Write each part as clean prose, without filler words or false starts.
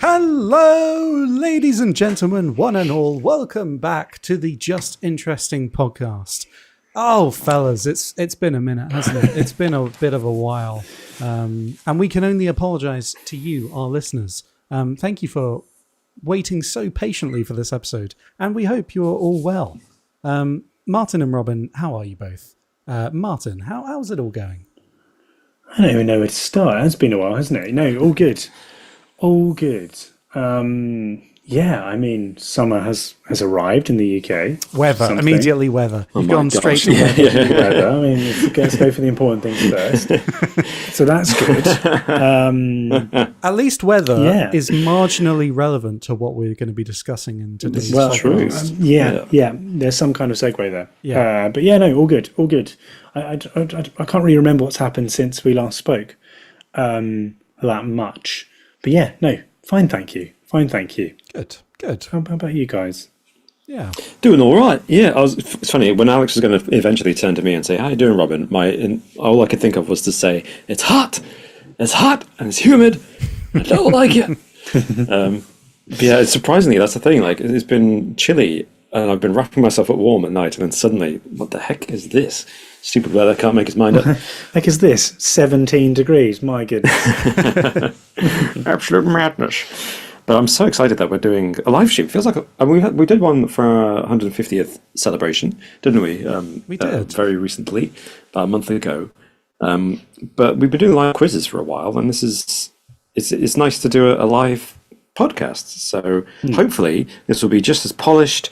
Hello, ladies and gentlemen, one and all. Welcome back to the Just Interesting podcast. Oh, fellas, it's been a minute, hasn't it? It's been a bit of a while. And we can only apologize to you, our listeners. Thank you for waiting so patiently for this episode. And we hope you're all well. Martin and Robin, how are you both? Martin, how's it all going? I don't even know where to start. It's been a while, hasn't it? No, all good. All good. Yeah, I mean, summer has arrived in the UK. Weather, immediately weather. You've gone straight to weather. I mean, let's go for the important things first. So that's good. At least weather is marginally relevant to what we're going to be discussing in today's podcast. Yeah. There's some kind of segue there. Yeah. But yeah, no, all good. I can't really remember what's happened since we last spoke that much. But yeah, no, fine, thank you. Good. How about you guys? Yeah. Doing all right. Yeah, it's funny, when Alex was going to eventually turn to me and say, how you doing, Robin? All I could think of was to say, it's hot, and it's humid. I don't like it. But yeah, surprisingly, that's the thing. Like, it's been chilly, and I've been wrapping myself up warm at night, and then suddenly, what the heck is this? Stupid weather, can't make his mind up. Heck is this? 17 degrees, my goodness. Absolute madness. But I'm so excited that we're doing a live stream. Feels like we did one for our 150th celebration, didn't we? We did. Very recently, about a month ago. But we've been doing live quizzes for a while, and it's nice to do a live podcast. So hopefully this will be just as polished,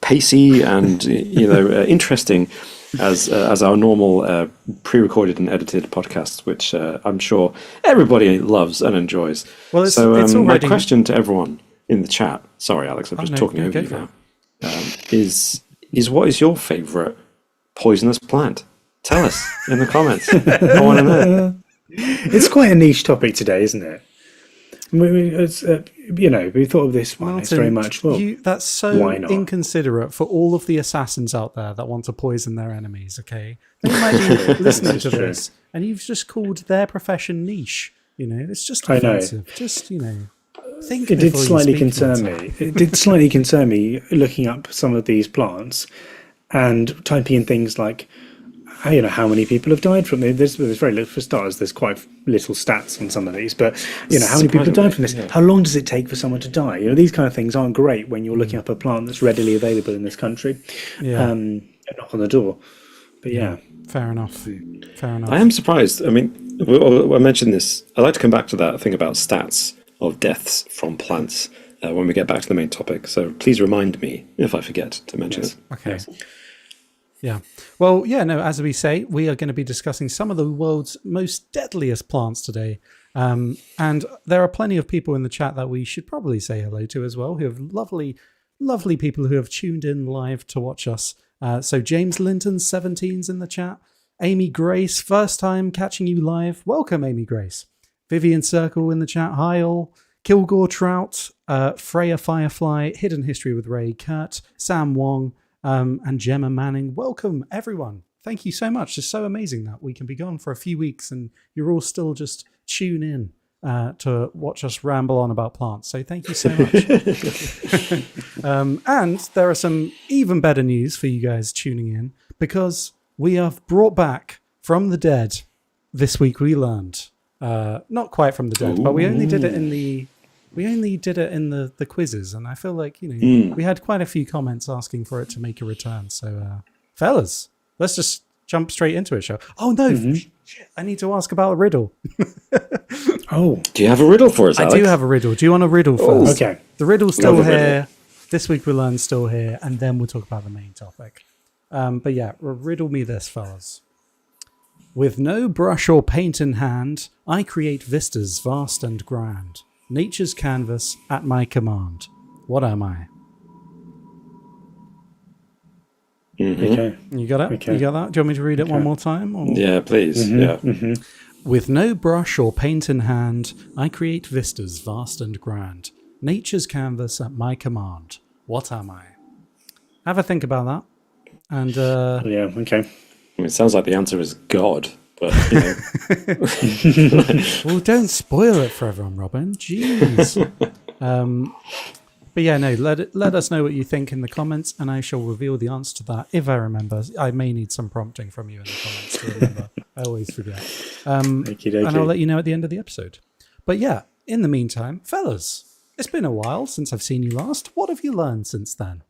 pacey, and interesting as our normal pre-recorded and edited podcasts, which I'm sure everybody loves and enjoys. Well, it's already... my question to everyone in the chat, sorry Alex, I'm just talking over you now, is what is your favourite poisonous plant? Tell us in the comments. I want to know. It's quite a niche topic today, isn't it? We thought of this one. It's very much, that's so inconsiderate for all of the assassins out there that want to poison their enemies, okay? They might be listening to this, and you've just called their profession niche. It's just offensive. Just, think it did slightly concern me. It did slightly concern me looking up some of these plants and typing in things like, how many people have died from it. There's very little, for starters, there's quite little stats on some of these, but how many people have died from this? Yeah. How long does it take for someone to die? These kind of things aren't great when you're looking up a plant that's readily available in this country. Knock on the door. But yeah. Fair enough. I am surprised. I mean, I mentioned this. I'd like to come back to that thing about stats of deaths from plants when we get back to the main topic. So please remind me if I forget to mention it. Okay. Yes. Yeah. Well, as we say, we are going to be discussing some of the world's most deadliest plants today. And there are plenty of people in the chat that we should probably say hello to as well, who have lovely people who have tuned in live to watch us. So James Linton, 17's in the chat. Amy Grace, first time catching you live. Welcome, Amy Grace. Vivian Circle in the chat. Hi all. Kilgore Trout, Freya Firefly, Hidden History with Ray, Kurt, Sam Wong, and Gemma Manning. Welcome, everyone. Thank you so much. It's so amazing that we can be gone for a few weeks and you're all still just tune in to watch us ramble on about plants. So thank you so much. And there are some even better news for you guys tuning in, because we have brought back from the dead this week. We learned, not quite from the dead, but we only did it in the quizzes, and I feel like we had quite a few comments asking for it to make a return. So, fellas, let's just jump straight into it, shall we? Oh no, shit, I need to ask about a riddle. Do you have a riddle for us, Alex? I do have a riddle. Do you want a riddle first? Okay. The riddle's still here. This week we learn still here, and then we'll talk about the main topic. But yeah, riddle me this, fellas. With no brush or paint in hand, I create vistas vast and grand. Nature's canvas at my command. What am I? Okay. You got it? Okay. You got that? Do you want me to read it one more time? Or? Yeah, please. Yeah. With no brush or paint in hand, I create vistas vast and grand. Nature's canvas at my command. What am I? Have a think about that. And okay. I mean, it sounds like the answer is God, but well, don't spoil it for everyone, Robin. Jeez. But yeah, no, let us know what you think in the comments, and I shall reveal the answer to that if I remember. I may need some prompting from you in the comments to remember. I always forget. Okey-dokey. And I'll let you know at the end of the episode. But yeah, in the meantime, fellas, it's been a while since I've seen you last. What have you learned since then?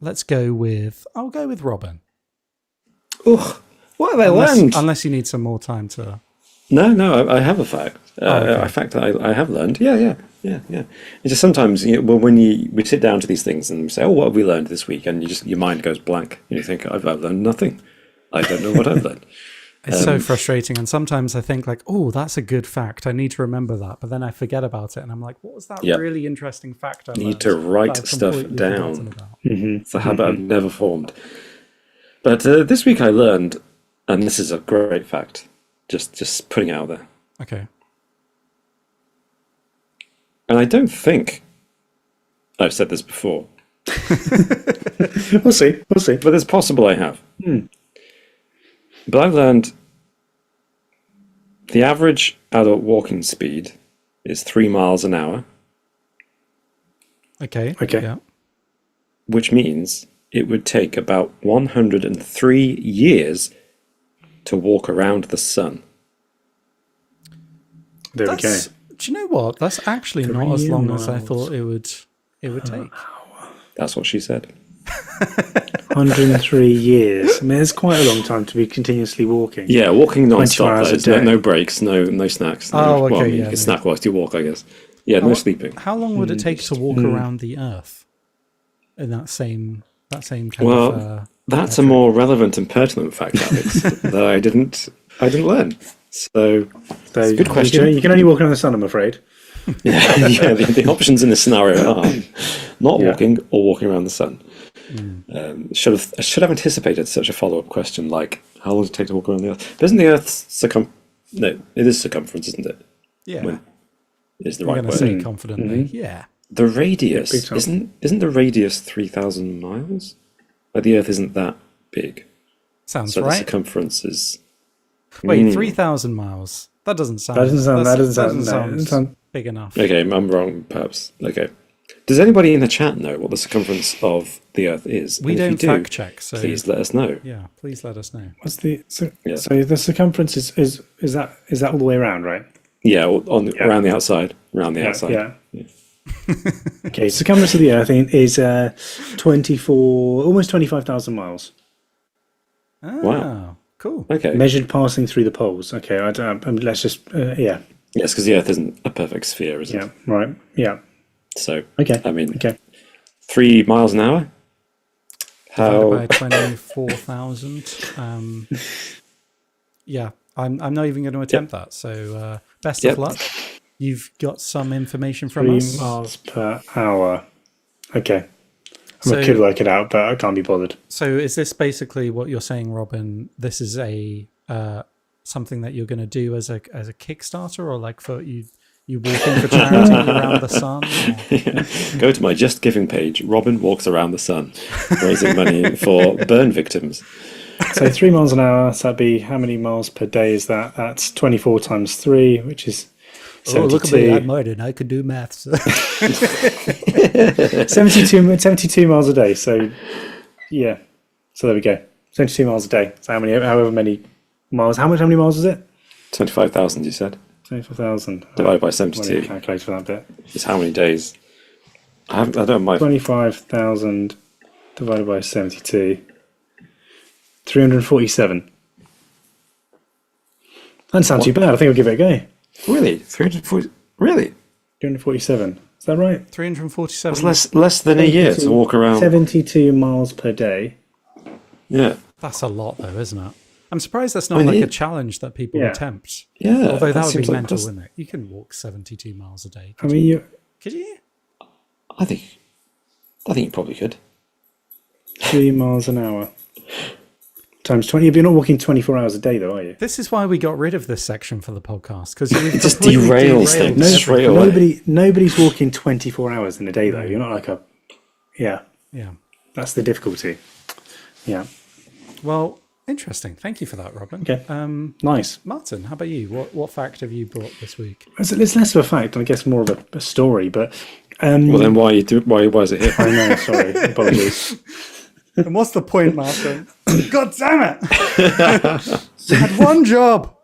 I'll go with Robin. Ugh, what have I learned? Unless you need some more time to... No, I have a fact. okay. A fact that I have learned. Yeah. It's just sometimes, when we sit down to these things and we say, "Oh, what have we learned this week?" and your mind goes blank, and you think, "I've learned nothing. I don't know what I've learned." It's so frustrating, and sometimes I think like, "Oh, that's a good fact. I need to remember that," but then I forget about it, and I'm like, "What was that really interesting fact I learned?" Need to write that I've stuff completely down. forgotten about?" It's a habit I've never formed. But this week I learned, and this is a great fact. Just putting it out there. Okay. And I don't think I've said this before, We'll see. but it's possible I have. But I've learned the average adult walking speed is 3 miles an hour, Okay. Yeah. which means it would take about 103 years to walk around the sun. There we go. Do you know what? That's actually not as long as I thought it would take. That's what she said. 103 years. I mean, it's quite a long time to be continuously walking. Yeah, walking 24 non-stop. hours a There's no day. breaks, no snacks. No, Oh, okay, well, I mean, yeah, you can snack whilst you walk, I guess. Yeah, no sleeping. How long would it take to walk around the Earth in that same kind of? Well, that's a more relevant and pertinent fact, Alex, that I didn't learn. So, So good question. You can only walk around the sun, I'm afraid. the options in this scenario are not walking or walking around the sun. Should have anticipated such a follow-up question like, how long does it take to walk around the Earth? But isn't the Earth's No, it is circumference, isn't it? Yeah. Is the I'm right going to word. say confidently. Yeah. The radius big time. isn't the radius 3,000 miles? Like the Earth isn't that big, Sounds so the right. circumference is. Wait, 3,000 miles. That doesn't sound. That doesn't sound sound big enough. Okay, I'm wrong, perhaps. Okay. Does anybody in the chat know what the circumference of the Earth is? We And don't if you do, fact check, so please let us know. yeah, please let us know. What's the so, Yeah. so the circumference is that all the way around, right? Yeah, around the outside. Around the outside. Yeah. Okay, circumference of the Earth is 24, almost 25,000 miles, Oh, Wow. cool. Okay. measured passing through the poles. Okay, let's just Yes, because the Earth isn't a perfect sphere, is it? yeah, right, yeah. So, Okay, I mean, okay. 3 miles an hour? Divided by How? 24,000. Yeah, I'm not even going to attempt that. So best of Yep. luck. You've got some information from 3 us. miles per hour. Okay, So- I could work it out, but I can't be bothered. So is this basically what you're saying, Robin? This is a something that you're going to do as a Kickstarter, or like for you walking for charity around the sun? Or? Go to my Just Giving page. Robin walks around the sun, raising money for burn victims. So 3 miles an hour. So that'd be how many miles per day is that? That's 24 times 3, which is 72. Oh, look at me! I'm modern. I can do maths. 72 miles a day. So yeah. So there we go. 72 miles a day. So however many miles. How many miles is it? 25,000, you said? 24,000. Divided by What do you 72 calculate for that bit? is how many days? I don't have my. 25,000 divided by 72. 347. Doesn't sound too bad. I think I'll give it a go. Really? 340? Really? 347. Is that right? 347. That's less than a year to walk around. 72 miles per day. Yeah. That's a lot, though, isn't it? I'm surprised that's not like a challenge that people Yeah. attempt. Yeah. Although that would be seems like mental, that's- wouldn't it? You can walk 72 miles a day. I mean, Could you? I think you probably could. 3 miles an hour. Times 20. You're not walking 24 hours a day, though, are you? This is why we got rid of this section for the podcast, because It just derails things straight away. Nobody's walking 24 hours in a day, though. You're not like a... Yeah, Yeah. that's the difficulty. Yeah. Well, Interesting. Thank you for that, Robin. Okay. Nice. Martin, how about you? What fact have you brought this week? It's less of a fact, and I guess more of a story. But Well, then why is it here? I know. Sorry, apologies. And what's the point, Martin? God damn it! You had one job.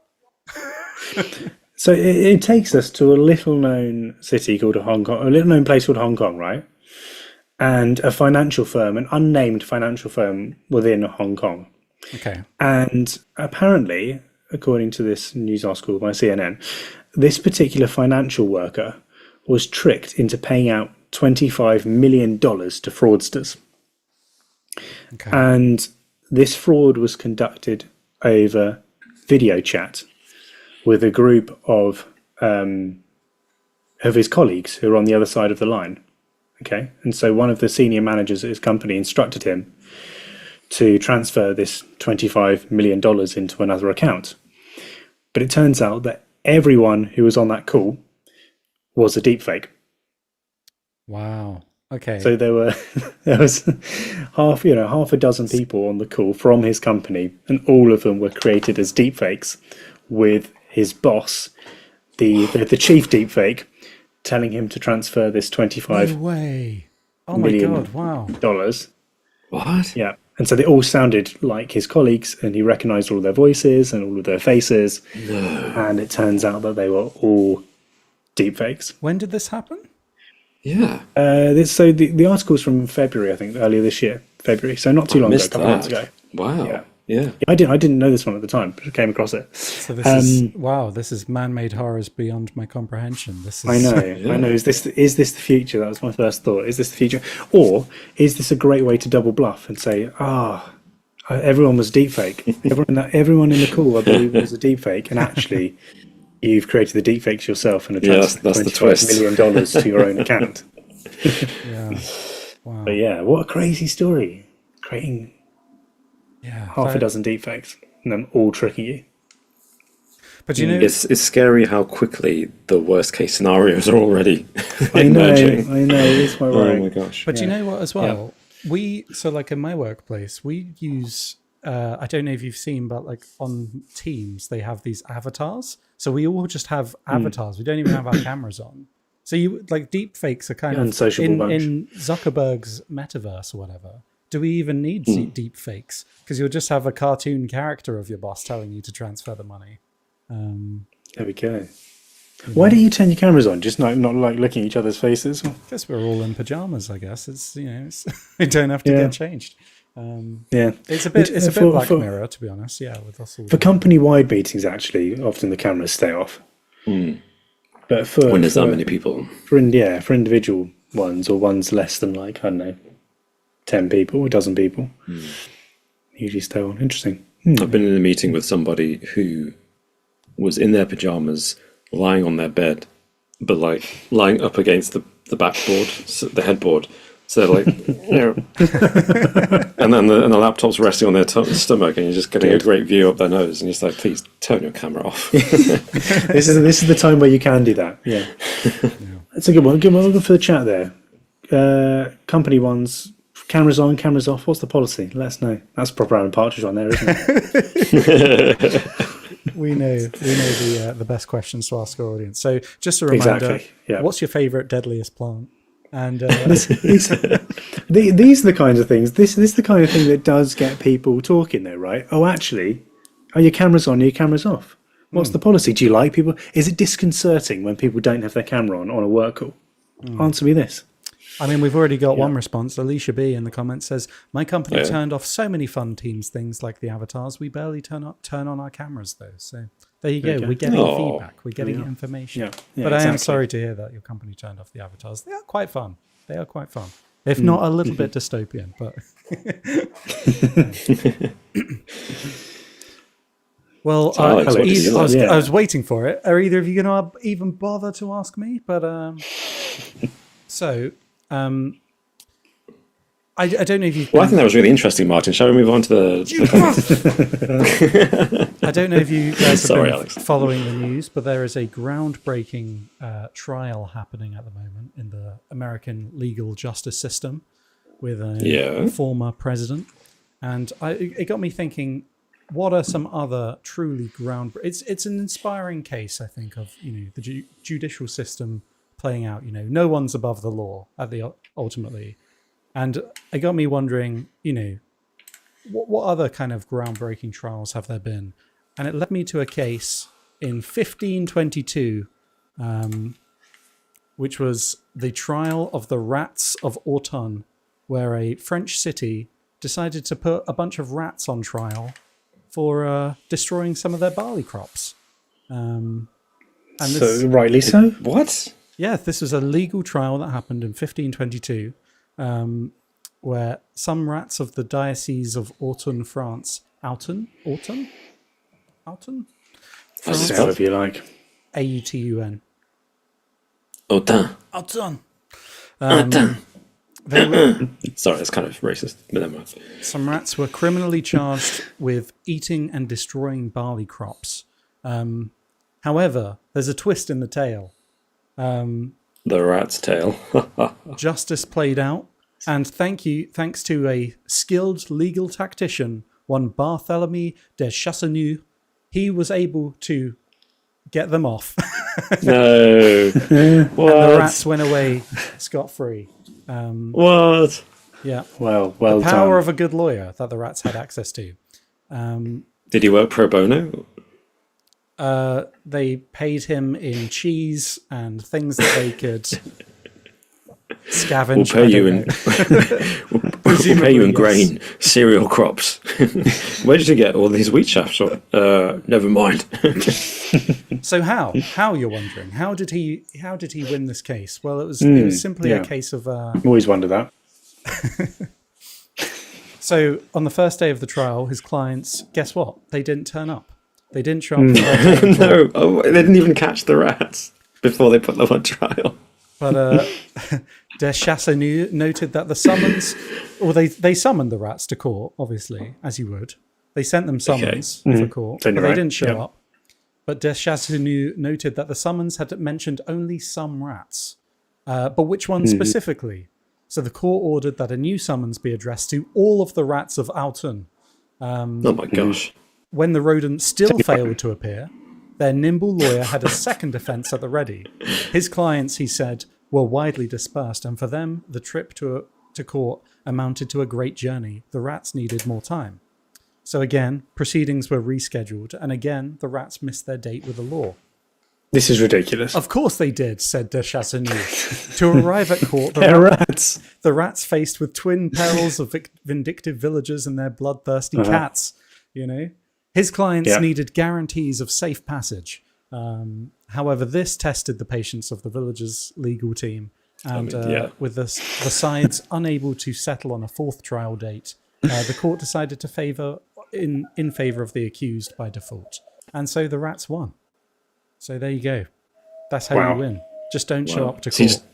So it takes us to a little-known city called Hong Kong, a little-known place called Hong Kong, right? And a financial firm, an unnamed financial firm within Hong Kong. Okay. And apparently, according to this news article by CNN, this particular financial worker was tricked into paying out $25 million to fraudsters. Okay. And this fraud was conducted over video chat with a group of his colleagues who are on the other side of the line. Okay. And so one of the senior managers at his company instructed him to transfer this $25 million into another account. But it turns out that everyone who was on that call was a deepfake. Wow. Okay. So there was half a dozen people on the call from his company, and all of them were created as deepfakes, with his boss, the chief deepfake, telling him to transfer this No $25 way. Oh my million God. Wow. dollars. What? Yeah. And so they all sounded like his colleagues, and he recognized all of their voices and all of their faces. No. And it turns out that they were all deepfakes. When did this happen? Yeah. So the article's from February, I think, earlier this year, February. So not too long ago, a Missed couple of months that. ago. Wow. Yeah. I didn't know this one at the time, but I came across it. So this is man-made horrors beyond my comprehension. This is I know. Is this the future? That was my first thought. Is this the future, or is this a great way to double bluff and say, everyone was deepfake. Everyone in the call, I believe, was a deepfake, and actually, you've created the deepfakes yourself and Yes, attached that's the $25 twist. million to your own account. Yeah. Wow. But yeah, what a crazy story! Creating Yeah. half a dozen deepfakes and them all tricking you. But you know, It's scary how quickly the worst case scenarios are already I know. emerging. It's my Oh worry. my gosh. but you know what as well? So like in my workplace, we use, I don't know if you've seen, but like on Teams, they have these avatars. So we all just have avatars. We don't even have our cameras on. So you like deep fakes are kind of Unsociable bunch. in Zuckerberg's metaverse or whatever. Do we even need deep fakes? Because you'll just have a cartoon character of your boss telling you to transfer the money. There we go. Why don't you turn your cameras on? Just not like looking at each other's faces. Because we're all in pajamas, I guess. It's we don't have to get changed. Yeah, It's a bit Black Mirror, to be honest. Yeah, with us all. for company-wide meetings, actually, often the cameras stay off. But for When there's that many people. for individual ones or ones less than like I don't know, 10 people, a dozen people, usually stay on. Interesting. I've been in a meeting with somebody who was in their pajamas, lying on their bed, but like lying up against the backboard, the headboard. So like, and then the laptop's resting on their stomach, and you're just getting a great view up their nose, and you're just like, please turn your camera off. This is the time where you can do that. Yeah, it's a good one. Good one. Good for the chat there. Company ones, cameras on, cameras off. What's the policy? Let us know. That's proper Alan Partridge on there, isn't it? We know the best questions to ask our audience. So just a reminder, what's your favourite deadliest plant? And these are the kinds of things. This is the kind of thing that does get people talking, though, right? Oh, actually, are your cameras on? Are your cameras off? What's the policy? Do you like people? Is it disconcerting when people don't have their camera on a work call? Answer me this. I mean, we've already got one response. Alicia B in the comments says, "My company turned off so many fun Teams things like the avatars. We barely turn on our cameras though." So there you go. We're getting feedback. We're getting information. Yeah, but I am sorry to hear that your company turned off the avatars. They are quite fun. If not a little bit dystopian, but well, I was waiting for it. Are either of you going to even bother to ask me? But so. I don't know if you. Well, I think that was really interesting, Martin. Shall we move on to the? I don't know if you guys have been following the news, but there is a groundbreaking trial happening at the moment in the American legal justice system with a former president, and it got me thinking: what are some other truly it's an inspiring case, I think, of the judicial system playing out. No one's above the law ultimately, and it got me wondering, what other kind of groundbreaking trials have there been? And it led me to a case in 1522, which was the trial of the rats of Autun, where a French city decided to put a bunch of rats on trial for destroying some of their barley crops. Rightly so. What? Yeah, this was a legal trial that happened in 1522, where some rats of the Diocese of Autun, France, Autun, However you like. Autun. Autun. Autun. Autun. They were, Sorry, that's kind of racist. But never mind. some rats were criminally charged with eating and destroying barley crops. However, there's a twist in the tale. The rat's tail. Justice played out, and thanks to a skilled legal tactician, one Barthélemy de Chasseneux, he was able to get them off. No. What? And the rats went away scot-free. What? Yeah. Well The power done. of a good lawyer that the rats had access to. Did he work pro bono? They paid him in cheese and things that they could scavenge. We'll pay you in. We'll pay you in yes. grain, cereal crops. Where did you get all these wheat shafts from? Never mind. So how you're wondering? How did he win this case? Well, it was simply a case of. Always wonder that. So on the first day of the trial, his clients, guess what? They didn't turn up. They didn't show up. For their day in court. No, they didn't even catch the rats before they put them on trial. But de Chasseneux noted that the summons, or they summoned the rats to court, obviously, as you would. They sent them summons for court, but they didn't show up. But de Chasseneux noted that the summons had mentioned only some rats, but which ones specifically? So the court ordered that a new summons be addressed to all of the rats of Autun. Oh my gosh. When the rodents still failed to appear, their nimble lawyer had a second defense at the ready. His clients, he said, were widely dispersed, and for them, the trip to court amounted to a great journey. The rats needed more time. So again, proceedings were rescheduled, and again, the rats missed their date with the law. This is ridiculous. Of course they did, said de Chasseneux. To arrive at court, They're rats. the rats faced with twin perils of vindictive villagers and their bloodthirsty cats, His clients needed guarantees of safe passage. However, this tested the patience of the villagers' legal team. And with the sides unable to settle on a fourth trial date, the court decided to in favor of the accused by default. And so the rats won. So there you go. That's how you win. Just don't show up to court. So just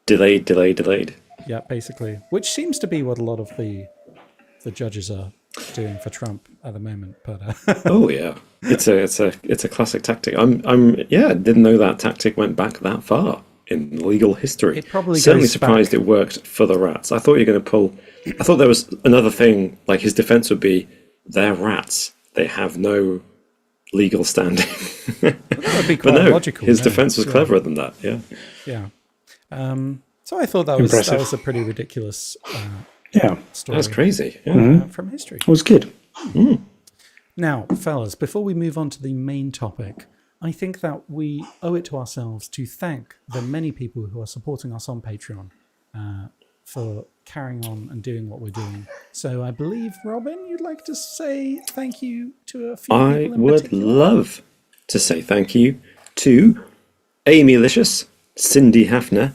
delayed. Yeah, basically. Which seems to be what a lot of the judges are doing for Trump at the moment. But Oh yeah, it's a classic tactic. Didn't know that tactic went back that far in legal history. It probably certainly goes surprised back. it worked for the rats. I thought you were going to pull. I thought there was another thing. Like his defense would be, they're rats. They have no legal standing. that would be quite But no, logical. his defense was cleverer than that. Yeah. Yeah. So I thought that was a pretty ridiculous story. That's crazy. Yeah. From history. It was good. Now, fellas, before we move on to the main topic, I think that we owe it to ourselves to thank the many people who are supporting us on Patreon for carrying on and doing what we're doing. So I believe, Robin, you'd like to say thank you to a few I people in would particular? love to say thank you to Amy Licious, Cindy Hafner,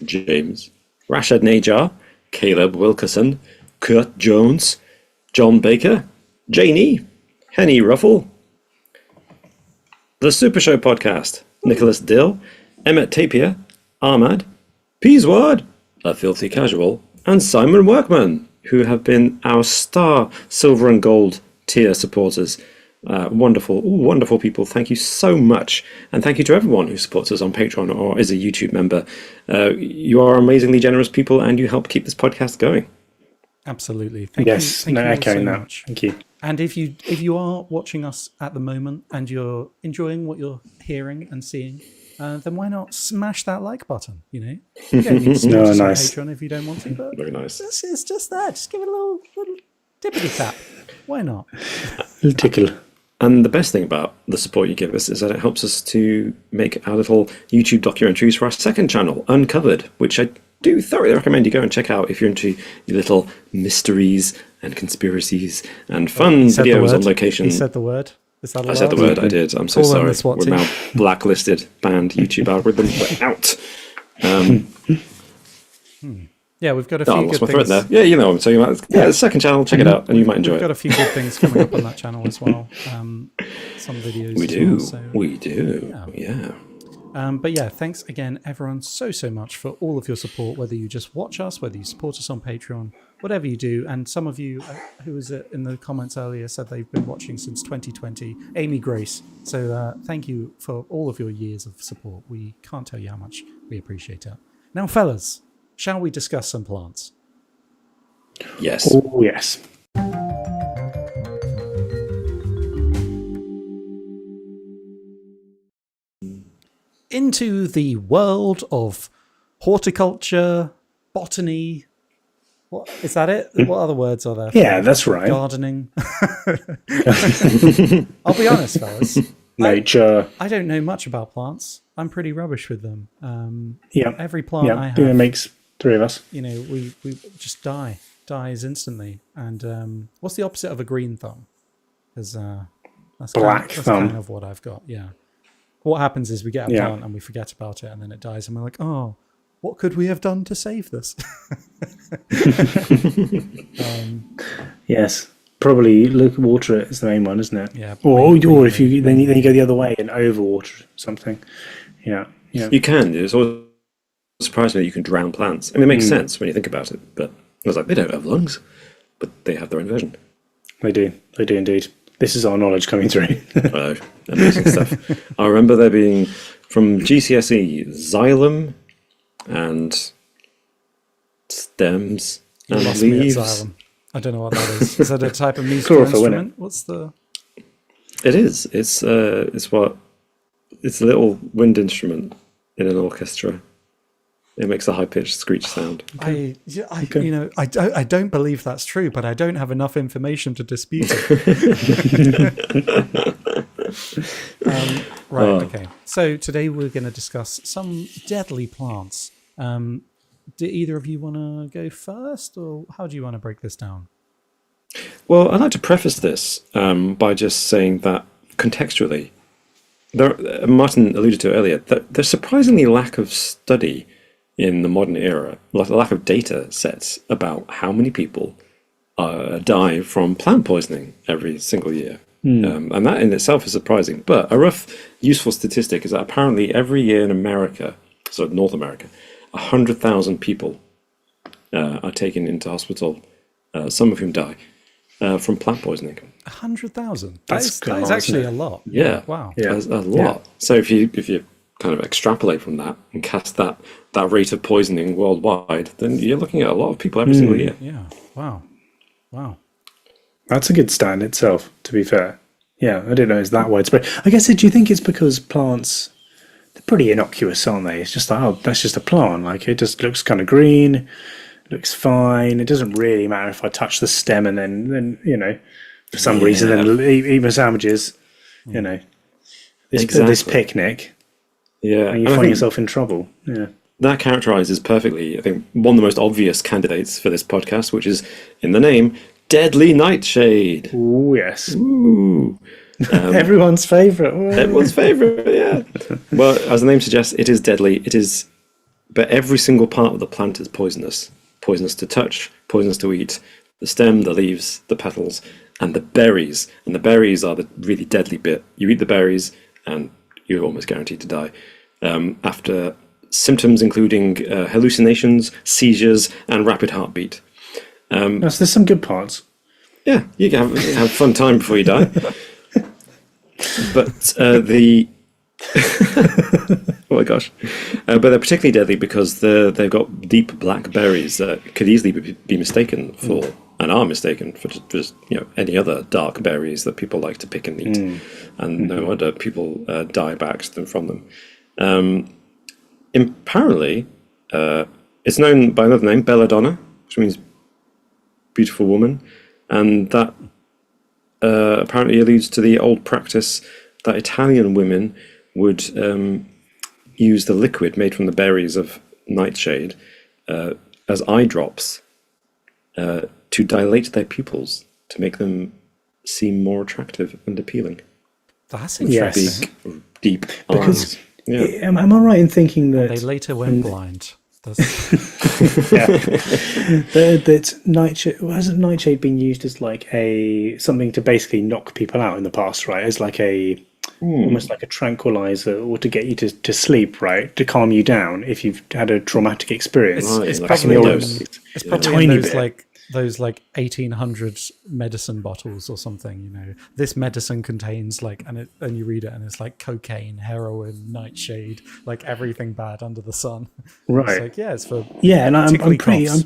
James, Rashad Najar, Caleb Wilkerson, Kurt Jones, John Baker, Janie, Henny Ruffle, The Super Show Podcast, Nicholas Dill, Emmett Tapia, Ahmad, Peaswad, A Filthy Casual, and Simon Workman, who have been our star silver and gold tier supporters. Wonderful people. Thank you so much. And thank you to everyone who supports us on Patreon or is a YouTube member. You are amazingly generous people and you help keep this podcast going. Absolutely. Thank you all echoing so that. much. Thank you. And if you are watching us at the moment and you're enjoying what you're hearing and seeing, then why not smash that like button? You know, you don't need to support us on Patreon if you don't want to, but Very nice. It's just that. Just give it a little tippity tap. Why not? Little tickle. And the best thing about the support you give us is that it helps us to make our little YouTube documentaries for our second channel, Uncovered, which I do thoroughly recommend you go and check out if you're into your little mysteries and conspiracies and fun videos on location. He said the word. Is that allowed? I said the word, I did. I'm so sorry. We're now blacklisted, banned, YouTube algorithm. We're out. Yeah, we've got a few I lost good my thread things. there. Yeah, you know what I'm talking about. Yeah, the second channel, check it out, and you might enjoy We've got it. a few good things coming up on that channel as well. Some videos. We as do. well, so, We do. Yeah. but yeah, thanks again, everyone, so much for all of your support, whether you just watch us, whether you support us on Patreon, whatever you do. And some of you, who was it in the comments earlier, said they've been watching since 2020. Amy Grace. So thank you for all of your years of support. We can't tell you how much we appreciate it. Now, fellas, shall we discuss some plants? Yes. Oh, yes. Into the world of horticulture, botany. What is that? It? What other words are there? Yeah, that's right. Gardening. I'll be honest, fellas. Nature. I don't know much about plants. I'm pretty rubbish with them. Yeah. Every plant I have, it makes three of us. you know, we just dies instantly. And what's the opposite of a green thumb? Because that's Black that's thumb. kind of what I've got. Yeah. What happens is we get a Yeah. plant and we forget about it, and then it dies, and we're like, oh, what could we have done to save this? Yes. Probably water it is the main one, isn't it? Yeah. Or if you then you go the other way and overwater something. Yeah. Yeah. You can. It's always surprised me that you can drown plants. I mean, it makes sense when you think about it, but I was like, they don't have lungs, but they have their own version. They do. They do indeed. This is our knowledge coming through. Oh, amazing stuff. I remember there being, from GCSE, xylem and stems You and lost me at leaves. xylem. I don't know what that is. Is that a type of musical Chlorophyll, isn't it? instrument? What's the... It is. It's a little wind instrument in an orchestra. It makes a high-pitched screech sound. I don't believe that's true, but I don't have enough information to dispute it. Okay. So today we're going to discuss some deadly plants. Do either of you want to go first, or how do you want to break this down? Well, I'd like to preface this by just saying that contextually, Martin alluded to it earlier, that there's surprisingly lack of study in the modern era, like a lack of data sets about how many people die from plant poisoning every single year. And that in itself is surprising. But a rough, useful statistic is that apparently every year in America, so North America, 100,000 people are taken into hospital, some of whom die from plant poisoning. 100,000? That Is is actually a lot. Yeah. Wow. Yeah. That's a lot. So if you kind of extrapolate from that and cast that rate of poisoning worldwide, then you're looking at a lot of people every single year. Yeah. Wow. That's a good stat in itself, to be fair. Yeah, I didn't know it's that widespread. I guess, do you think it's because plants, they're pretty innocuous, aren't they? It's just like, oh, that's just a plant. Like, it just looks kind of green, looks fine. It doesn't really matter if I touch the stem and then you know, for some reason, then eat my sandwiches, you know. This picnic, Yeah. and you And I find think yourself in trouble. Yeah. that characterizes perfectly, I think, one of the most obvious candidates for this podcast, which is, in the name, Deadly Nightshade. Oh, yes. Ooh. Everyone's favourite. Everyone's favourite, yeah. Well, as the name suggests, it is deadly. It is, but every single part of the plant is poisonous. Poisonous to touch, poisonous to eat. The stem, the leaves, the petals, and the berries. And the berries are the really deadly bit. You eat the berries, and you're almost guaranteed to die. After symptoms including hallucinations, seizures, and rapid heartbeat. So there's some good parts. Yeah, you can have a fun time before you die. But oh my gosh. But they're particularly deadly because they've got deep black berries that could easily be mistaken for and are mistaken for just any other dark berries that people like to pick and eat, and no wonder people die by accident from them. Apparently, it's known by another name, belladonna, which means beautiful woman, and that apparently alludes to the old practice that Italian women would use the liquid made from the berries of nightshade as eye drops to dilate their pupils to make them seem more attractive and appealing. That's interesting. Big, deep Because eyes. Yeah. am I right in thinking that They later went blind. that nightshade hasn't nightshade been used as like something to basically knock people out in the past, right? As like almost like a tranquilizer, or to get you to sleep, right? To calm you down if you've had a traumatic experience. It's Like probably in the those, old- it's probably Tiny in those bit. like those like 1800s medicine bottles or something. This medicine contains like, and you read it and it's like cocaine, heroin, nightshade, like everything bad under the sun. Right. It's like, yeah, it's for Yeah, and I'm tickly pretty coughs. I'm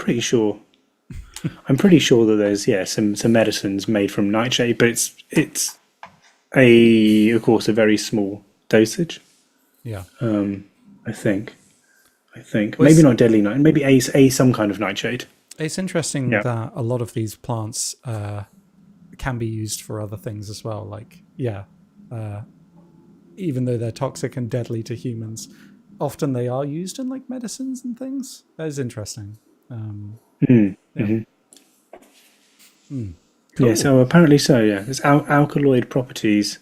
pretty sure that there's some medicines made from nightshade, but it's of course a very small dosage. Yeah. I think maybe not deadly night, maybe some kind of nightshade. It's interesting Yeah. that a lot of these plants can be used for other things as well. Like, even though they're toxic and deadly to humans, often they are used in like medicines and things. That is interesting. Yeah, so apparently so. Yeah, there's alkaloid properties.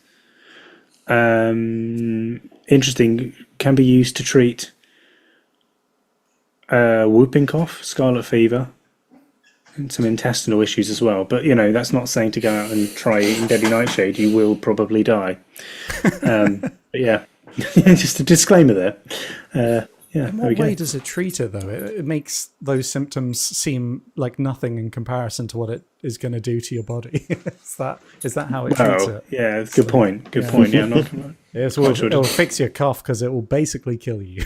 Interesting. Can be used to treat whooping cough, scarlet fever, and some intestinal issues as well. But that's not saying to go out and try eating deadly nightshade. You will probably die. But yeah, just a disclaimer there. Yeah, In there we what go. way does it treat it though? It makes those symptoms seem like nothing in comparison to what it is going to do to your body. is that how it treats Oh, it? yeah, good point. Good point. Yeah, not. Yes, Not sure. it'll fix your cough because it will basically kill you.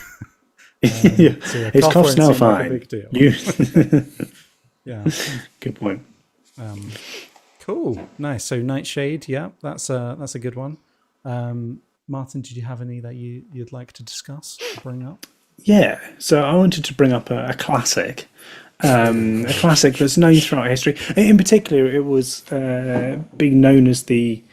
Yeah, So your his cough cough's won't now seem like a fine. big deal. Yeah. Good point. Cool. Nice. So nightshade. Yeah, that's a good one. Martin, did you have any that you'd like to discuss, bring up? Yeah, so I wanted to bring up a classic, a classic that's known throughout history. In particular, it was being known as the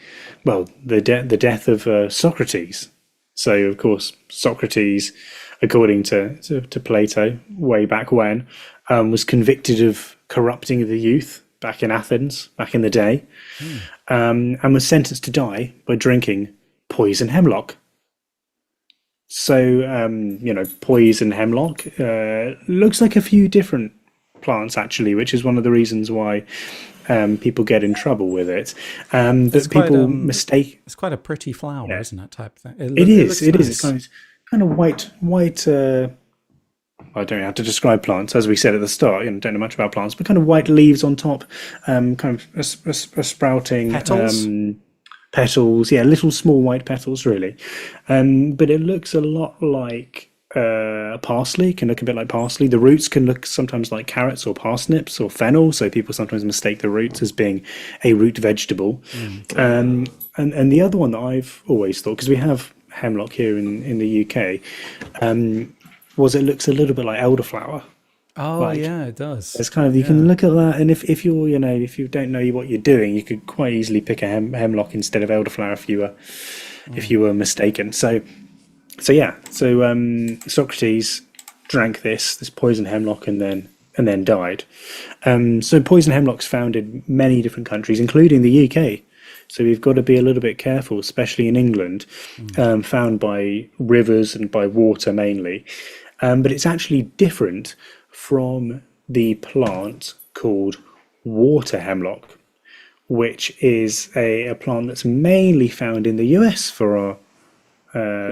death of Socrates. So, of course, Socrates, according to Plato, way back when, was convicted of corrupting the youth back in Athens, back in the day, and was sentenced to die by drinking poison hemlock. So, poison hemlock looks like a few different plants, actually, which is one of the reasons why people get in trouble with it. But people mistake. It's quite a pretty flower, isn't it? Type thing. It is. Looks It's kind of white. I don't know how to describe plants, as we said at the start. Don't know much about plants, but kind of white leaves on top, kind of a sprouting Petals? petals. Yeah, little small white petals, really. But it looks a lot like parsley. Can look a bit like parsley. The roots can look sometimes like carrots or parsnips or fennel. So people sometimes mistake the roots as being a root vegetable. And the other one that I've always thought, because we have hemlock here in the UK, was it looks a little bit like elderflower. Oh yeah, it does. It's kind of, you can look at that, and if you're if you don't know what you're doing, you could quite easily pick a hemlock instead of elderflower if you were mistaken. So Socrates drank this poison hemlock and then died. So poison hemlock's found in many different countries, including the UK. So we've got to be a little bit careful, especially in England, found by rivers and by water mainly. But it's actually different from the plant called water hemlock, which is a plant that's mainly found in the US for our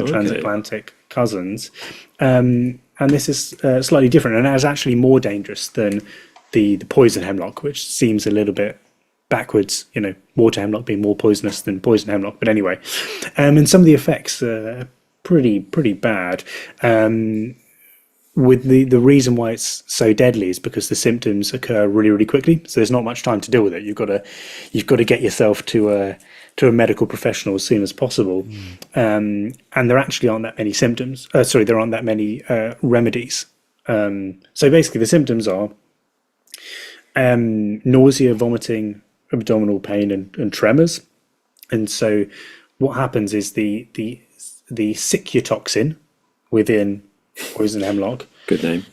transatlantic cousins. And this is slightly different, and is actually more dangerous than the poison hemlock, which seems a little bit backwards, water hemlock being more poisonous than poison hemlock. But anyway, and some of the effects are pretty bad. with the reason why it's so deadly is because the symptoms occur really, really quickly. So there's not much time to deal with it. You've got to get yourself to a medical professional as soon as possible. And there actually aren't that many symptoms. There aren't that many remedies. So basically, the symptoms are nausea, vomiting, abdominal pain, and tremors. And so what happens is the cyclotoxin within poison hemlock, Good name.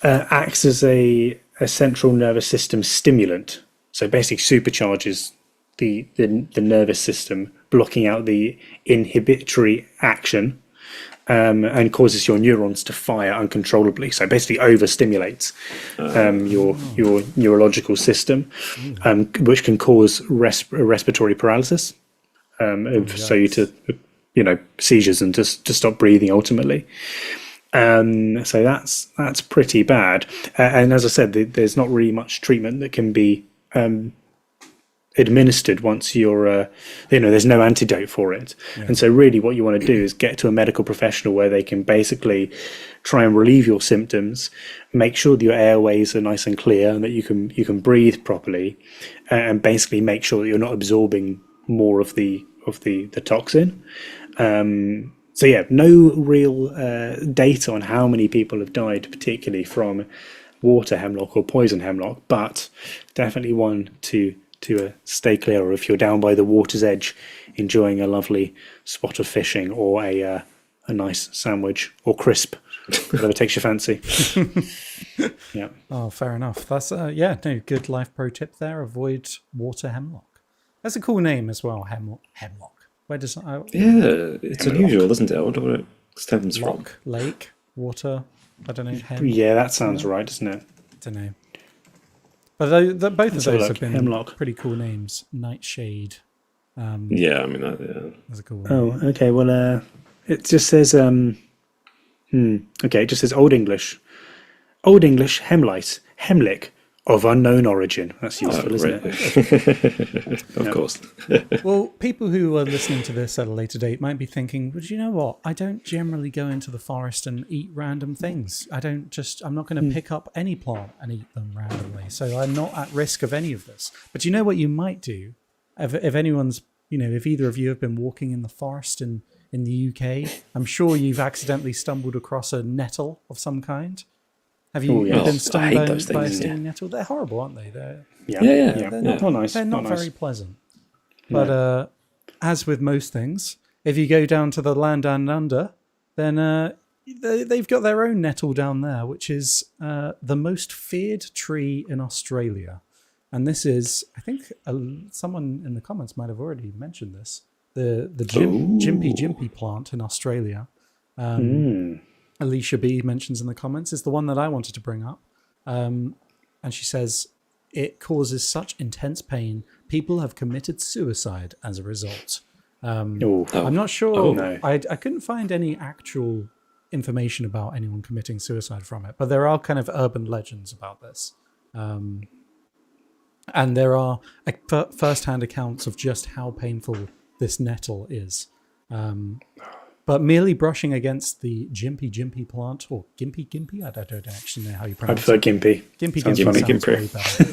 acts as a central nervous system stimulant. So basically supercharges the nervous system, blocking out the inhibitory action, and causes your neurons to fire uncontrollably. So basically overstimulates your neurological system, which can cause respiratory paralysis. So you to seizures and to stop breathing ultimately. So that's pretty bad. And as I said, there's not really much treatment that can be administered once you're there's no antidote for it. And so really what you want to do is get to a medical professional where they can basically try and relieve your symptoms, make sure that your airways are nice and clear and that you can breathe properly, and basically make sure that you're not absorbing more of the toxin. So yeah, no real data on how many people have died particularly from water hemlock or poison hemlock, but definitely one to stay clear of if you're down by the water's edge enjoying a lovely spot of fishing or a nice sandwich or crisp, whatever takes your fancy. Yeah. Oh, fair enough. That's good life pro tip there. Avoid water hemlock. That's a cool name as well, hemlock. Where does It's unusual, isn't it? I wonder what it stems from. Lake, water, I don't know. Yeah, that sounds right, doesn't it? Don't know. But both of those have been hemlock. pretty cool names. Nightshade. Yeah, I mean, That's a cool one. Oh, okay. Well, it just says okay. It just says Old English, hemlick of unknown origin. That's useful, isn't it? Of course. Well, people who are listening to this at a later date might be thinking, well, do you know what? I don't generally go into the forest and eat random things. I'm not going to pick up any plant and eat them randomly. So I'm not at risk of any of this. But you know what you might do? If anyone's, if either of you have been walking in the forest in the UK, I'm sure you've accidentally stumbled across a nettle of some kind. Have you been stung by a stinging nettle? They're horrible, aren't they? They're Not nice. They're not nice. very pleasant. But as with most things, if you go down to the land down under, then they've got their own nettle down there, which is the most feared tree in Australia. And this is, I think someone in the comments might have already mentioned this, the Jimpy plant in Australia. Alicia B mentions in the comments is the one that I wanted to bring up. And she says, it causes such intense pain, people have committed suicide as a result. I'm not sure. Oh, no. I couldn't find any actual information about anyone committing suicide from it, but there are kind of urban legends about this. And there are first-hand accounts of just how painful this nettle is. But merely brushing against the Jimpy plant, or Gimpy, I don't actually know how you pronounce it. I prefer Gimpy. Gimpy Sounds sounds way better.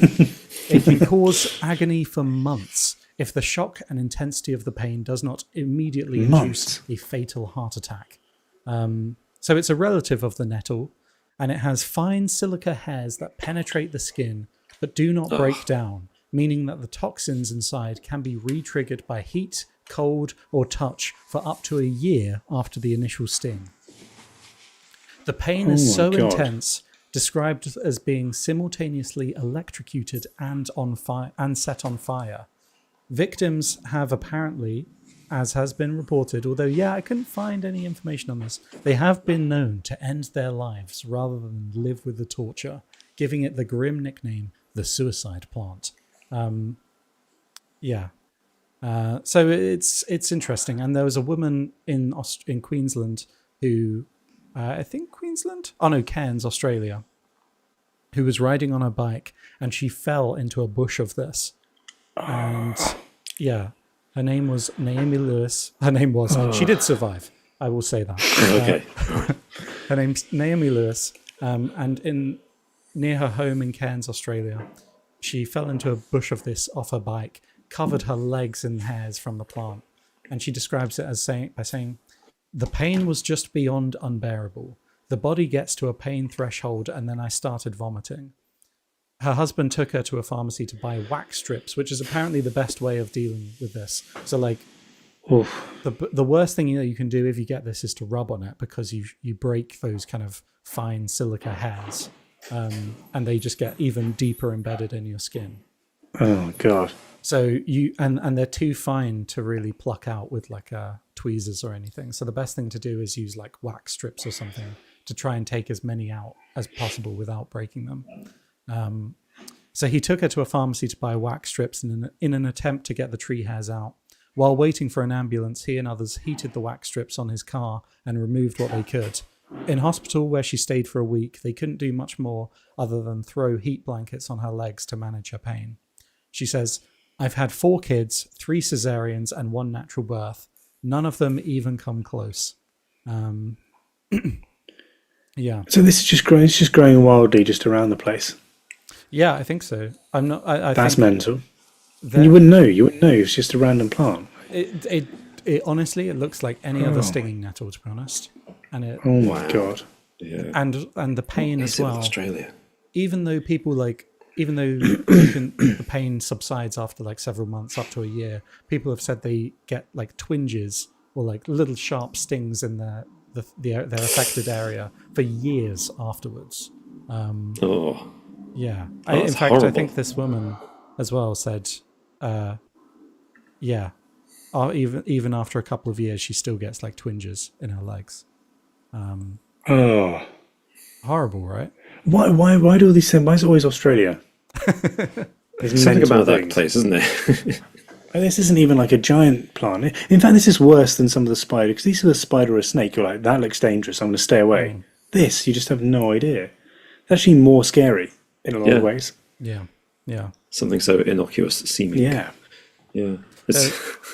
It can cause agony for months if the shock and intensity of the pain does not immediately induce a fatal heart attack. So it's a relative of the nettle, and it has fine silica hairs that penetrate the skin but do not break down, meaning that the toxins inside can be re-triggered by heat, cold, or touch for up to a year after the initial sting. The pain is so intense, described as being simultaneously electrocuted and set on fire. Victims have apparently, as has been reported, although I couldn't find any information on this, they have been known to end their lives rather than live with the torture, giving it the grim nickname, the suicide plant. So it's interesting. And there was a woman in Queensland who, I think Queensland? Oh no, Cairns, Australia, who was riding on her bike and she fell into a bush of this. And her name was Naomi Lewis. Her name was, she did survive. I will say that. Okay. Her name's Naomi Lewis, and near her home in Cairns, Australia, she fell into a bush of this off her bike, covered her legs in hairs from the plant, and she describes it as by saying, "The pain was just beyond unbearable. The body gets to a pain threshold, and then I started vomiting." Her husband took her to a pharmacy to buy wax strips, which is apparently the best way of dealing with this. So, like, the worst thing you can do if you get this is to rub on it, because you break those kind of fine silica hairs, and they just get even deeper embedded in your skin. Oh God! So and they're too fine to really pluck out with like tweezers or anything. So the best thing to do is use like wax strips or something to try and take as many out as possible without breaking them. So he took her to a pharmacy to buy wax strips in an attempt to get the tree hairs out. While waiting for an ambulance, he and others heated the wax strips on his car and removed what they could. In hospital, where she stayed for a week, they couldn't do much more other than throw heat blankets on her legs to manage her pain. She says, "I've had 4 kids, 3 cesareans and 1 natural birth. None of them even come close." Yeah. So this is just growing. It's just growing wildly just around the place. Yeah, I think so. I'm not. I That's think mental. And you wouldn't know. You wouldn't know. It's just a random plant. It honestly, it looks like any other stinging nettle, to be honest. And it. Oh my God. Yeah. And the pain as well. Australia. Even though the pain subsides after like several months, up to a year, people have said they get like twinges or like little sharp stings in their affected area for years afterwards. Yeah. In fact, horrible. I think this woman as well said, even after a couple of years, she still gets like twinges in her legs. Horrible, right? Why do all these things? Why is it always Australia? There's something about that place, isn't there? This isn't even like a giant plant. In fact, this is worse than some of the spider, because these are a spider or a snake. You're like, that looks dangerous, I'm going to stay away. This, you just have no idea. It's actually more scary in a lot of ways. Yeah, yeah. Something so innocuous seeming. Yeah. Yeah.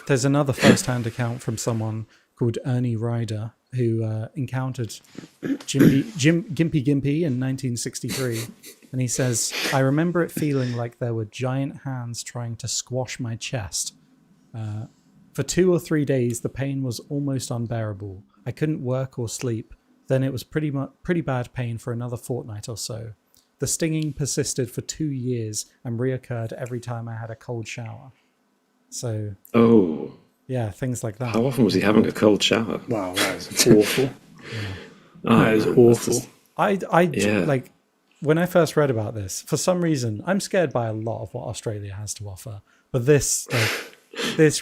There's another first-hand account from someone called Ernie Ryder who encountered Gimpy in 1963. And he says, "I remember it feeling like there were giant hands trying to squash my chest. For 2 or 3 days, the pain was almost unbearable. I couldn't work or sleep. Then it was pretty bad pain for another fortnight or so. The stinging persisted for 2 years and reoccurred every time I had a cold shower." So, yeah, things like that. How often was he having a cold shower? Wow, that is awful. That is awful. Like, when I first read about this, for some reason, I'm scared by a lot of what Australia has to offer. But this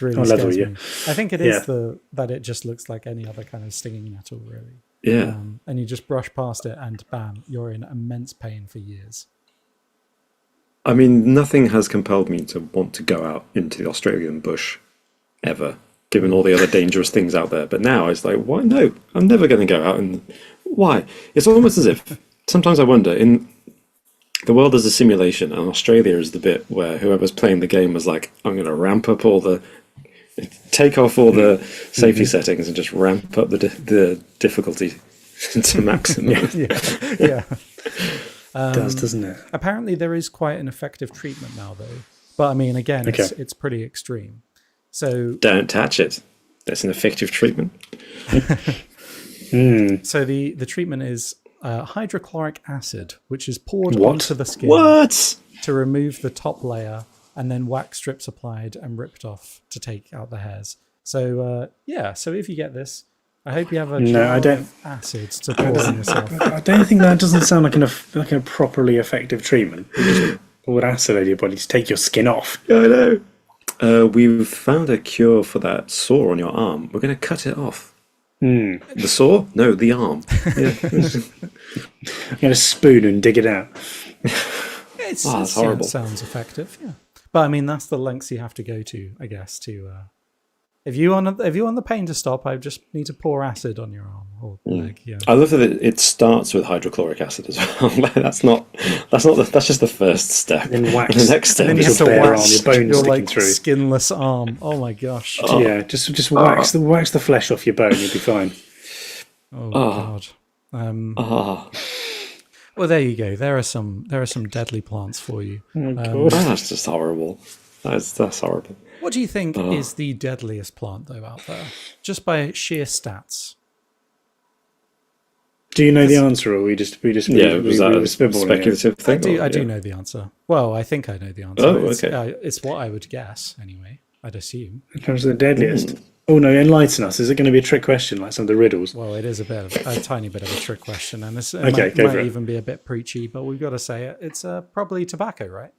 really scares me. I think it is that it just looks like any other kind of stinging nettle, really. Yeah. And you just brush past it and bam, you're in immense pain for years. I mean, nothing has compelled me to want to go out into the Australian bush ever, given all the other dangerous things out there. But now it's like, why? No, I'm never going to go out. And why? It's almost as if sometimes I wonder, in the world is a simulation, and Australia is the bit where whoever's playing the game was like, I'm going to take off all the safety settings and just ramp up the difficulty to maximum. Yeah. It does, doesn't it? Apparently there is quite an effective treatment now, though. But I mean, again, it's pretty extreme. So don't touch it. That's an effective treatment. So the treatment is hydrochloric acid, which is poured onto the skin to remove the top layer, and then wax strips applied and ripped off to take out the hairs. So so if you get this, I hope you have a jar of acid to pour on yourself. I don't think that doesn't sound like a properly effective treatment. You just pour acid over your body to take your skin off. Yeah, I know. We've found a cure for that sore on your arm. We're going to cut it off. The sore? No, the arm. I'm going to spoon and dig it out. It's horrible. It sounds effective, yeah. But I mean, that's the lengths you have to go to, I guess, to if you want the pain to stop, I just need to pour acid on your arm or leg. Yeah. I love that it starts with hydrochloric acid as well. that's just the first step. And wax. The next step then you is have to wax arm, your bones your sticking through. Skinless arm. Oh my gosh. Yeah, just wax the flesh off your bone, you'll be fine. Oh Oh. God. Ah, Well, there you go. There are some deadly plants for you. Oh, God. that's just horrible. That's horrible. What do you think Oh. is the deadliest plant though out there, just by sheer stats? Do you know the answer, or we were Was that we were a spitballing here? speculative thing? I do Yeah. know the answer. Well, I think I know the answer. Oh, It's, okay. it's what I would guess anyway. I'd assume. In terms of the deadliest. Oh no, enlighten us. Is it going to be a trick question like some of the riddles? Well, it is a tiny bit of a trick question, and this Okay, go for might it. even be a bit preachy, but we've got to say it. It's probably tobacco, right?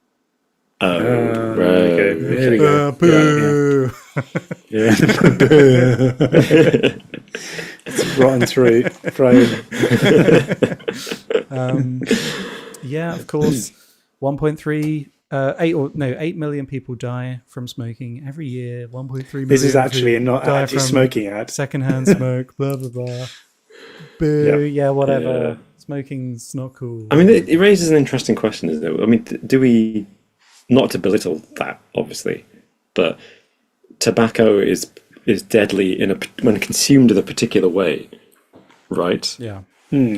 Oh, Okay, right. here we go. Boo! Yeah. It's rotten through. Graham. Yeah, of course. 1.3, 8 million people die from smoking every year. 1.3 million. This is actually a not die actually from smoking ad. secondhand smoke. Blah blah blah. Boo! Yeah, whatever. Yeah. Smoking's not cool. I mean, it raises an interesting question, isn't it? I mean, do we, not to belittle that, obviously, but tobacco is deadly when consumed in a particular way, right? Yeah.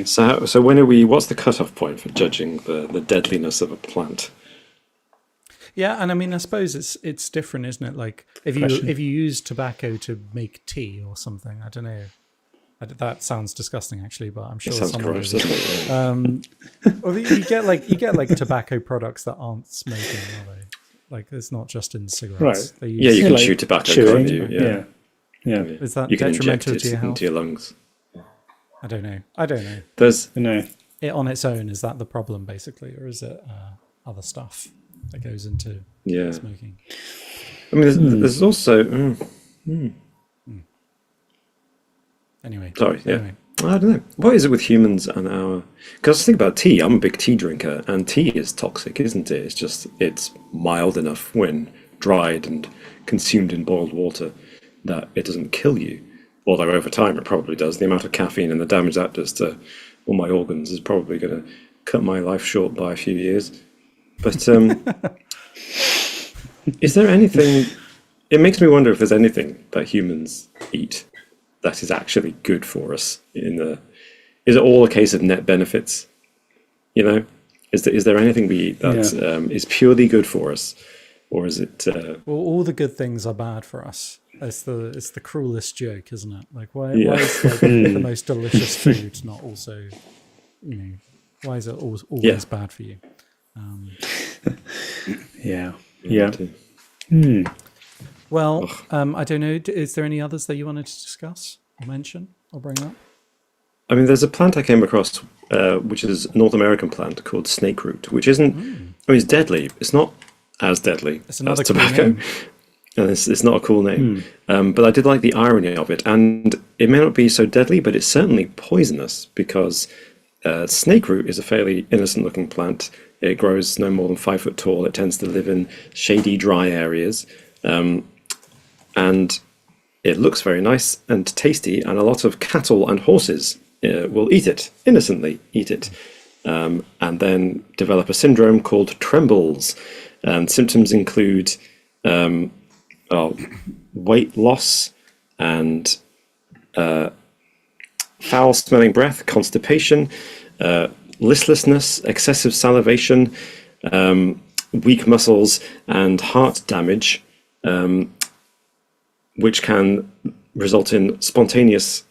So when are we? What's the cutoff point for judging the deadliness of a plant? Yeah, and I mean, I suppose it's different, isn't it? Like if you use tobacco to make tea or something, I don't know. That sounds disgusting, actually, but I'm sure It sounds someone gross, would- doesn't it? Or you get like tobacco products that aren't smoking, are they? Like it's not just in cigarettes. Right. They use, Yeah, you can like chew tobacco, chewing. can't you? Yeah. Is that You can inject detrimental it to your health? into your lungs. I don't know. There's No. It on its own, is that the problem basically, or is it other stuff that goes into yeah. smoking? I mean, there's also. Anyway. Sorry, yeah. Anyway. I don't know. What is it with humans and our... Because think about tea. I'm a big tea drinker, and tea is toxic, isn't it? It's just, it's mild enough when dried and consumed in boiled water that it doesn't kill you. Although over time it probably does. The amount of caffeine and the damage that does to all my organs is probably going to cut my life short by a few years. But is there anything... It makes me wonder if there's anything that humans eat that is actually good for us. Is it all a case of net benefits? You know, is there anything we eat that is purely good for us, or is it? Well, all the good things are bad for us. It's the cruelest joke, isn't it? Like why is like, the most delicious food not also, why is it always bad for you? Yeah. Well, I don't know. Is there any others that you wanted to discuss or mention or bring up? I mean, there's a plant I came across, which is a North American plant called snake root, which isn't. I mean, it's deadly. It's not as deadly It's another as cool tobacco, name. and it's not a cool name. But I did like the irony of it, and it may not be so deadly, but it's certainly poisonous because snake root is a fairly innocent-looking plant. It grows no more than 5 foot tall. It tends to live in shady, dry areas. And it looks very nice and tasty, and a lot of cattle and horses will eat it, innocently eat it, and then develop a syndrome called trembles. And symptoms include weight loss and foul-smelling breath, constipation, listlessness, excessive salivation, weak muscles, and heart damage. Which can result in spontaneous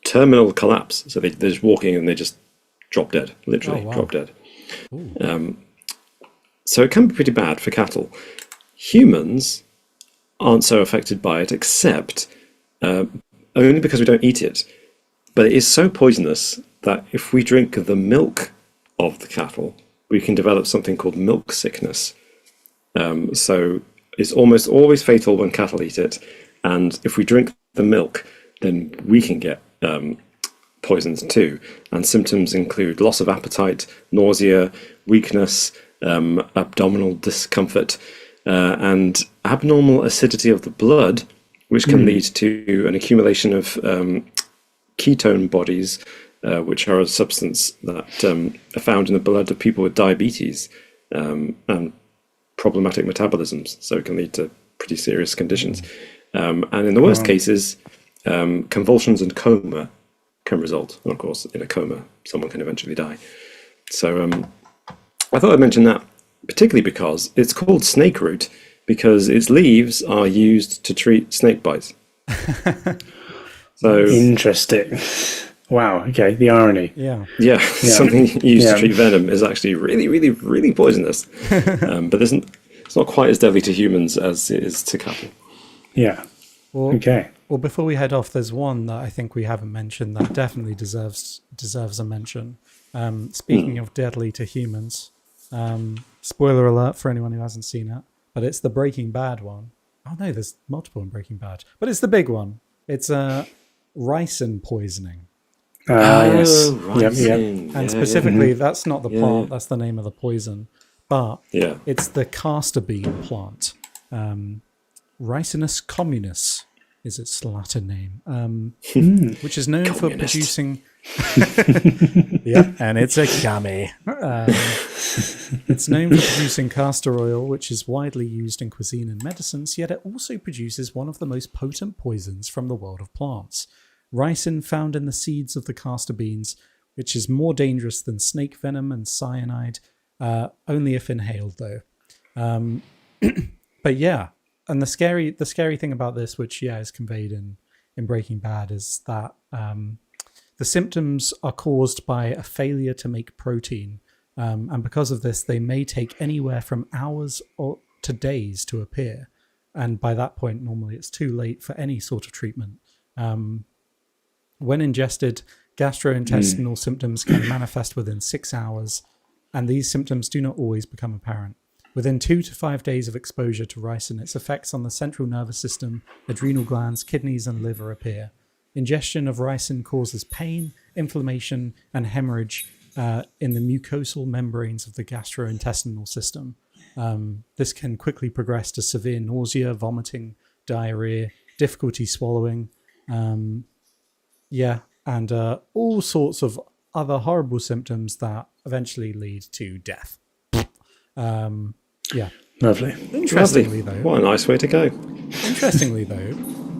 terminal collapse. So they're just walking and they just drop dead, literally drop dead. So it can be pretty bad for cattle. Humans aren't so affected by it, except only because we don't eat it. But it is so poisonous that if we drink the milk of the cattle, we can develop something called milk sickness. So it's almost always fatal when cattle eat it, and if we drink the milk, then we can get poisons too. And symptoms include loss of appetite, nausea, weakness, abdominal discomfort, and abnormal acidity of the blood, which can lead to an accumulation of ketone bodies, which are a substance that are found in the blood of people with diabetes and problematic metabolisms, so it can lead to pretty serious conditions. And in the worst cases, convulsions and coma can result. And of course, in a coma, someone can eventually die. So I thought I'd mention that, particularly because it's called snake root, because its leaves are used to treat snake bites. So interesting. Wow. Okay. The irony. Yeah. Yeah, something used to treat venom is actually really, really, really poisonous. But it's not quite as deadly to humans as it is to cattle. Yeah. Okay. Well, before we head off, there's one that I think we haven't mentioned that definitely deserves a mention. Speaking of deadly to humans, spoiler alert for anyone who hasn't seen it, but it's the Breaking Bad one. Oh no, there's multiple in Breaking Bad, but it's the big one. It's ricin poisoning. Yes. Ricin. And specifically, that's not the plant, that's the name of the poison, but it's the castor bean plant. Ricinus communis is its Latin name, which is known for producing... and it's a gummy. It's known for producing castor oil, which is widely used in cuisine and medicines, yet it also produces one of the most potent poisons from the world of plants. Ricin found in the seeds of the castor beans, which is more dangerous than snake venom and cyanide, only if inhaled though. But yeah, and the scary thing about this, which is conveyed in Breaking Bad, is that the symptoms are caused by a failure to make protein. And because of this, they may take anywhere from hours to days to appear. And by that point, normally it's too late for any sort of treatment. When ingested, gastrointestinal symptoms can manifest within 6 hours, and these symptoms do not always become apparent. Within 2 to 5 days of exposure to ricin, its effects on the central nervous system, adrenal glands, kidneys, and liver appear. Ingestion of ricin causes pain, inflammation, and hemorrhage in the mucosal membranes of the gastrointestinal system. This can quickly progress to severe nausea, vomiting, diarrhea, difficulty swallowing, and all sorts of other horrible symptoms that eventually lead to death. Lovely. Interestingly, though, what a nice way to go. Interestingly, though,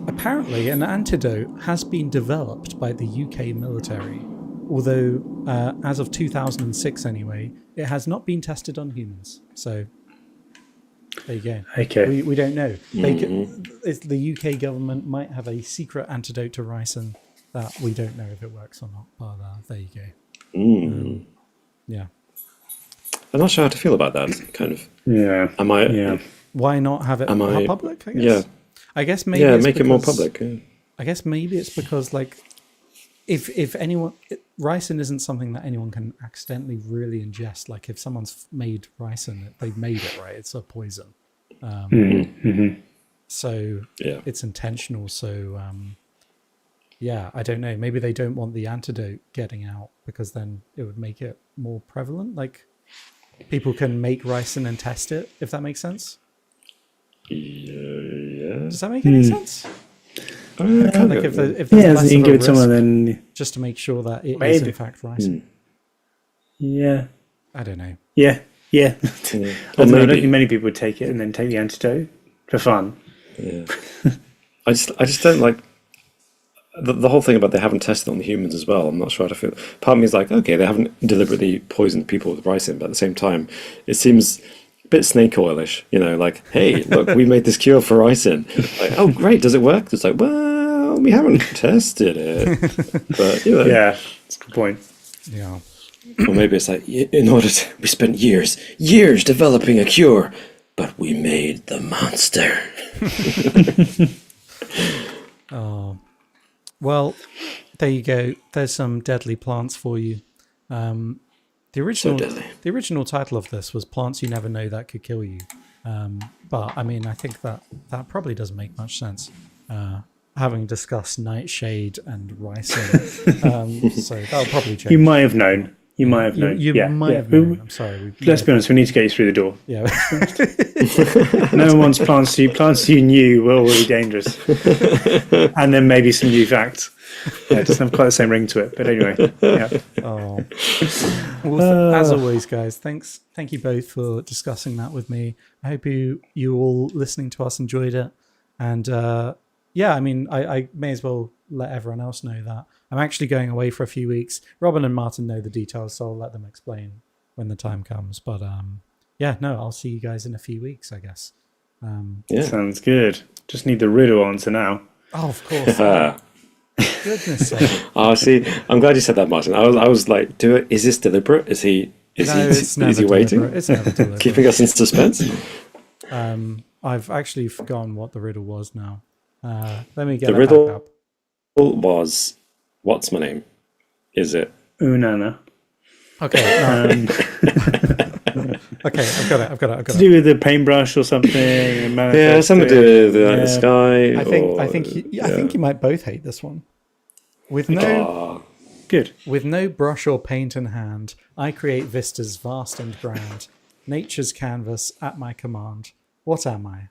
apparently an antidote has been developed by the UK military, although as of 2006 anyway, it has not been tested on humans. So there you go. Okay. We don't know. The UK government might have a secret antidote to ricin that we don't know if it works or not. But there you go. Yeah. I'm not sure how to feel about that. Kind of. Yeah. Am I? Yeah. Why not have it more public? I guess. Yeah. I guess maybe. Yeah, make it more public. Yeah. I guess maybe it's because, like, if anyone, ricin isn't something that anyone can accidentally really ingest. Like, if someone's made ricin, they've made it, right? It's a poison. So it's intentional. So I don't know. Maybe they don't want the antidote getting out because then it would make it more prevalent. Like, people can make ricin and test it, if that makes sense. Yeah. Does that make any sense? Like if there's you less can of give a it to someone, risk, then just to make sure that it is in fact ricin. Yeah. I don't know. Yeah. I don't think many people would take it and then take the antidote for fun. Yeah. I just don't like the whole thing about they haven't tested on the humans as well. I'm not sure how to feel. Part of me is like, okay, they haven't deliberately poisoned people with ricin, but at the same time, it seems a bit snake oilish. You know, like, hey, look, we made this cure for ricin. Like, oh, great, does it work? It's like, well, we haven't tested it. But you know, yeah, that's a good point. Yeah. Or maybe it's like, we spent years developing a cure, but we made the monster. Oh. Well, there you go. There's some deadly plants for you. The original title of this was "Plants You Never Know That Could Kill You," but I mean, I think that probably doesn't make much sense. Having discussed nightshade and ricin, so that'll probably change. You might have known. You might have known. You might have known. I'm sorry. Let's be honest. We need to get you through the door. Yeah. No one wants plants you knew were already dangerous, and then maybe some new facts. Yeah, it doesn't have quite the same ring to it, but anyway. Yeah. Oh. Well, as always, guys, thank you both for discussing that with me. I hope you all listening to us enjoyed it, and I mean, I may as well let everyone else know that. I'm actually going away for a few weeks. Robin and Martin know the details, so I'll let them explain when the time comes. But I'll see you guys in a few weeks, I guess. Sounds good. Just need the riddle answer now. Oh, of course. Goodness sake. Oh, see, I'm glad you said that, Martin. I was like, is this deliberate? Is he waiting? It's never deliberate. Keeping us in suspense? I've actually forgotten what the riddle was now. Let me get The it riddle back up. was, what's my name? Is it? Unana. Okay. Okay, I've got it. To do with the paintbrush or something. Yeah, something to do with the sky. I think you might both hate this one. With no brush or paint in hand, I create vistas vast and grand. Nature's canvas at my command. What am I?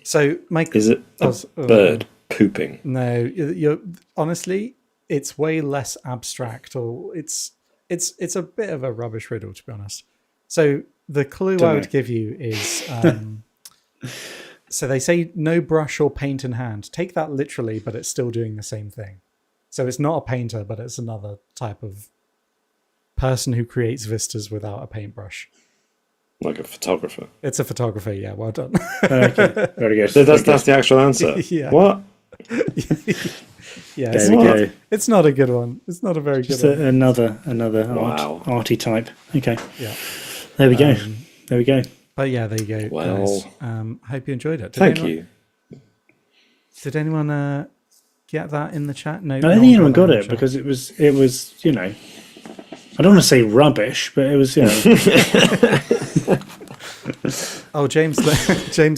So, Mike, is it a bird pooping? No, you're honestly, it's way less abstract, or it's a bit of a rubbish riddle, to be honest. So the clue I would give you is, so they say no brush or paint in hand. Take that literally, but it's still doing the same thing. So it's not a painter, but it's another type of person who creates vistas without a paintbrush. Like a photographer. It's a photographer, yeah. Well done. Okay, very good. That's the actual answer. Yeah. What? Yeah, it's not a good one. It's not a very good one. Another arty type. Okay. Yeah. There we go. There we go. But yeah, there you go. Well, guys. Hope you enjoyed it. Thank you. Did anyone get that in the chat? No, I don't think anyone got it because it was I don't want to say rubbish, but it was Oh, James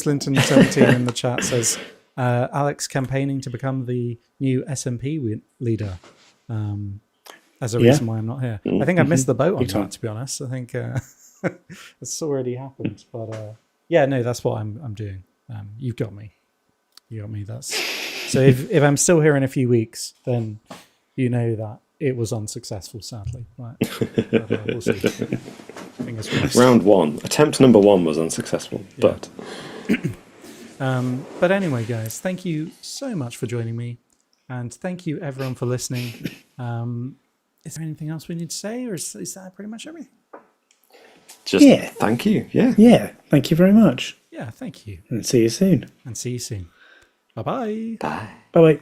Linton 17 in the chat says Alex campaigning to become the new SMP leader as a reason why I'm not here. I think I missed the boat on that, to be honest. I think it's already happened, but that's what I'm doing. You've got me. That's so. If I'm still here in a few weeks, then you know that it was unsuccessful, sadly. Right. But, we'll see. Fingers crossed. Round 1, attempt number 1 was unsuccessful, but anyway, guys, thank you so much for joining me, and thank you everyone for listening. Is there anything else we need to say, or is that pretty much everything? Just thank you. Yeah. Thank you very much. Yeah, thank you. And see you soon. Bye-bye. Bye. Bye-bye.